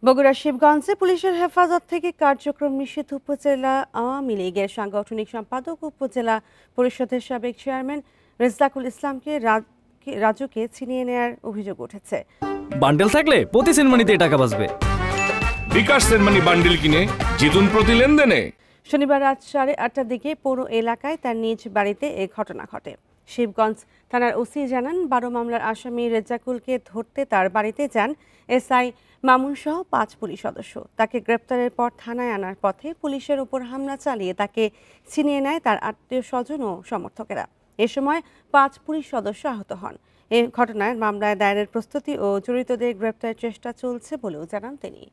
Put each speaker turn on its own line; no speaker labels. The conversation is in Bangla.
বগুড়ার শিবগঞ্জে পুলিশের হেফাজত থেকে কার্যক্রম নিষিদ্ধ উপজেলা আওয়ামী লীগের সাংগঠনিক সম্পাদক উপজেলা পরিষদের সাবেক চেয়ারম্যান রেজ্জাকুল ইসলামকে রাজুকে ছিনিয়ে নেয়ার অভিযোগ উঠেছে।
বান্ডেল থাকলে প্রতি সেনমানিতে টাকা বাঁচবে।
বিকাশ সেনমানি বান্ডেল কিনে জিতুন প্রতি লেনদেনে।
শনিবার রাত 8:30টার দিকে পৌর এলাকায় তার নিজ বাড়িতে এ ঘটনা ঘটে। শিবগঞ্জ থানার ওসি জানান, 12 মামলার আসামি রেজ্জাকুলকে ধরতে তার বাড়িতে যান এসআই মামুন সহ 5 পুলিশ সদস্য। তাকে গ্রেপ্তারের পর থানায় আনার পথে পুলিশের উপর হামলা চালিয়ে তাকে ছিনিয়ে নেয় তার আত্মীয় স্বজন ও সমর্থকেরা। এ সময় 5 পুলিশ সদস্য আহত হন। এ ঘটনায় মামলায় দায়েরের প্রস্তুতি ও জড়িতদের গ্রেপ্তারের চেষ্টা চলছে বলেও জানান তিনি।